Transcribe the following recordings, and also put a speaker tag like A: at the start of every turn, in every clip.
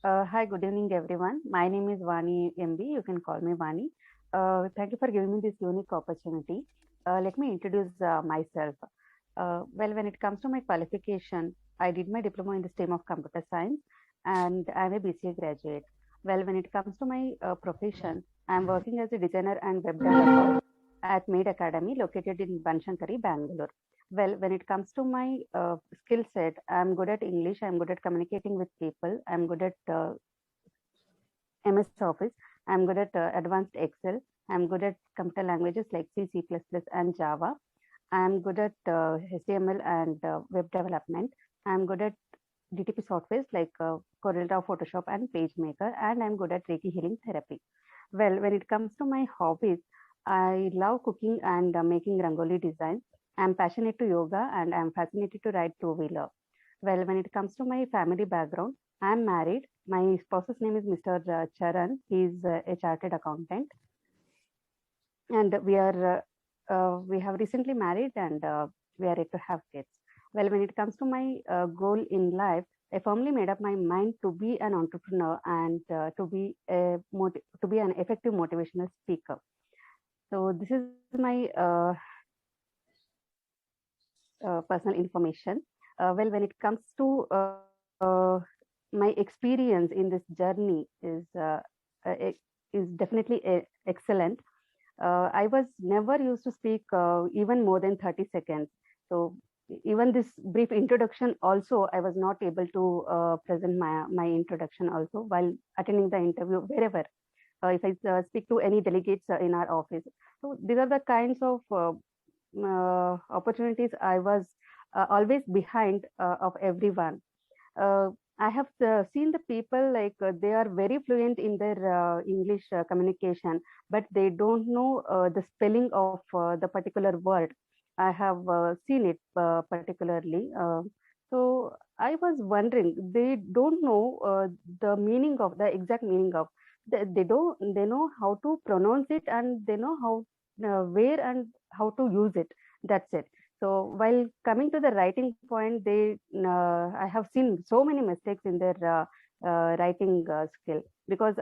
A: Hi, good evening, everyone. My name is Vani MB. You can call me Vani. Thank you for giving me this unique opportunity. Let me introduce myself. Well, when it comes to my qualification, I did my diploma in the stream of computer science and I'm a BCA graduate. Well, when it comes to my profession, I'm working as a designer and web developer at Made Academy located in Banshankari, Bangalore. Well, when it comes to my skill set, I'm good at English, I'm good at communicating with people, I'm good at MS Office, I'm good at advanced Excel, I'm good at computer languages like C, C++, and Java. I'm good at HTML and web development. I'm good at DTP softwares like CorelDRAW, Photoshop, and PageMaker, and I'm good at Reiki healing therapy. Well, when it comes to my hobbies, I love cooking and making rangoli designs. I'm passionate to yoga and I'm fascinated to ride two-wheeler. Well, when it comes to my family background, I'm married. My spouse's name is Mr. Charan. He's a chartered accountant, and we have recently married and we are ready to have kids. Well, when it comes to my goal in life, I firmly made up my mind to be an entrepreneur and to be an effective motivational speaker. So this is my personal information. Well, when it comes to my experience in this journey is definitely excellent. I was never used to speak even more than 30 seconds. So even this brief introduction also, I was not able to present my introduction also while attending the interview wherever. If I speak to any delegates in our office. So these are the kinds of opportunities I was always behind of everyone. Uh, I have seen the people like they are very fluent in their English communication, but they don't know the spelling of the particular word. I have seen it particularly. So I was wondering, they don't know the meaning of the exact meaning of. They don't. They know how to pronounce it and they know how where and how to use it. That's it. So while coming to the writing point, I have seen so many mistakes in their writing skill because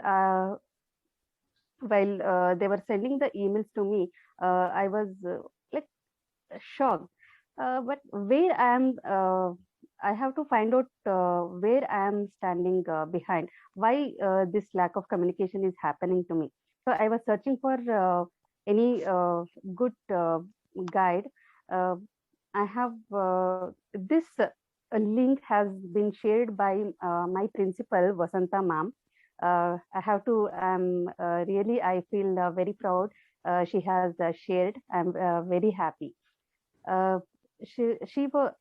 A: while they were sending the emails to me, I was like shocked. But where I have to find out where I am standing behind. Why this lack of communication is happening to me? So I was searching for any good guide. Uh, I have this link has been shared by my principal Vasanta ma'am. I have to. Really, I feel very proud. She has shared. I'm very happy. Uh, she was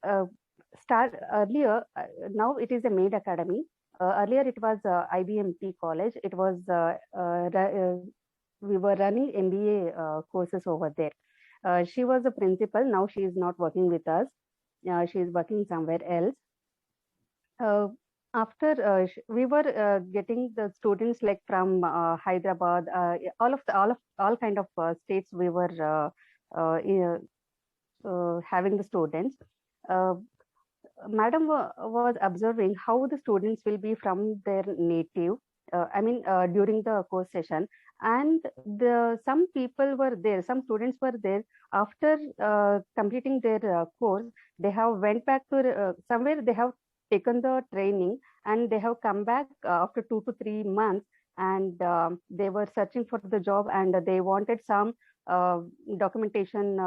A: start earlier. Now it is a maid academy. Earlier it was IBMT college. It was we were running MBA courses over there. She was a principal. Now she is not working with us. She is working somewhere else. Uh, After we were getting the students like from Hyderabad, all kind of states we were having the students. Uh, Madam was observing how the students will be from their native. During the course session, and some people were there. Some students were there after completing their course. They have went back to somewhere. They have taken the training, and they have come back after 2 to 3 months, and they were searching for the job, and they wanted some documentation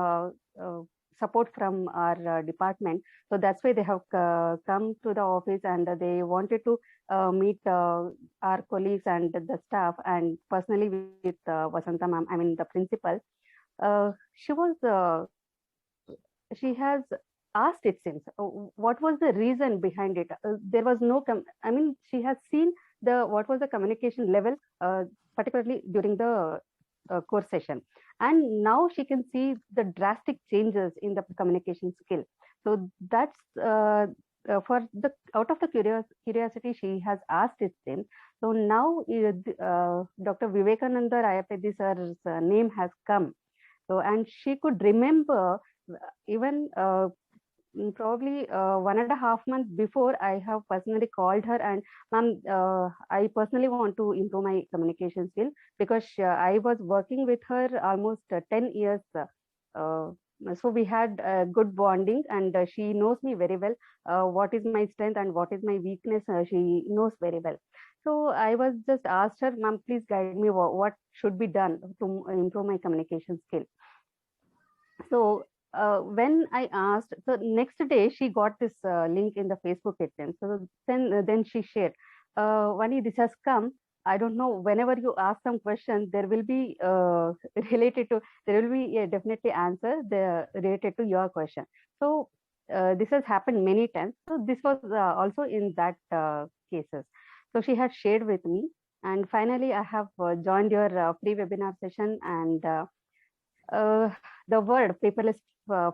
A: support from our department. So that's why they have come to the office and they wanted to meet our colleagues and the staff and personally with Vasanta ma'am, I mean the principal. She has asked it since what was the reason behind it. There was no, she has seen what was the communication level, particularly during the course session, and now she can see the drastic changes in the communication skill. So that's for the out of the curiosity she has asked it then. So now Dr. Vivekananda Rayapedi sir's name has come. So and she could remember even probably 1.5 months before, I have personally called her and, ma'am, I personally want to improve my communication skill, because I was working with her almost 10 years. Uh, so we had good bonding, and she knows me very well. What is my strength and what is my weakness, she knows very well. So I was just asked her, ma'am, please guide me, what should be done to improve my communication skill. So when I asked, so next day she got this link in the Facebook itself. So then she shared, Vani, this has come. I don't know. Whenever you ask some question, there will be related to, there will be a definitely answer related to your question. So this has happened many times. So this was also in that cases. So she had shared with me, and finally I have joined your free webinar session, and uh, the word paperless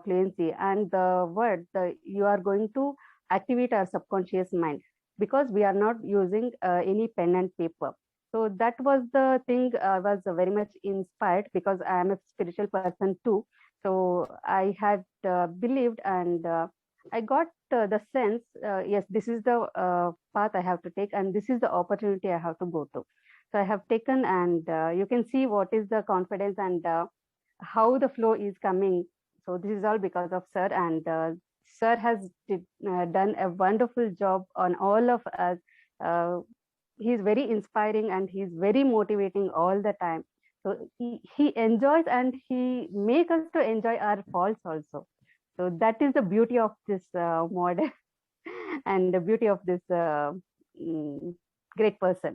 A: fluency, and the word you are going to activate our subconscious mind, because we are not using any pen and paper. So that was the thing. I was very much inspired, because I am a spiritual person too. So I had believed, and I got the sense, yes, this is the path I have to take, and this is the opportunity I have to go to. So I have taken, and you can see what is the confidence, and how the flow is coming. So this is all because of sir, and sir has done a wonderful job on all of us. uh, he's very inspiring, and he's very motivating all the time. So he enjoys, and he make us to enjoy our faults also. So that is the beauty of this model and the beauty of this mm, great person.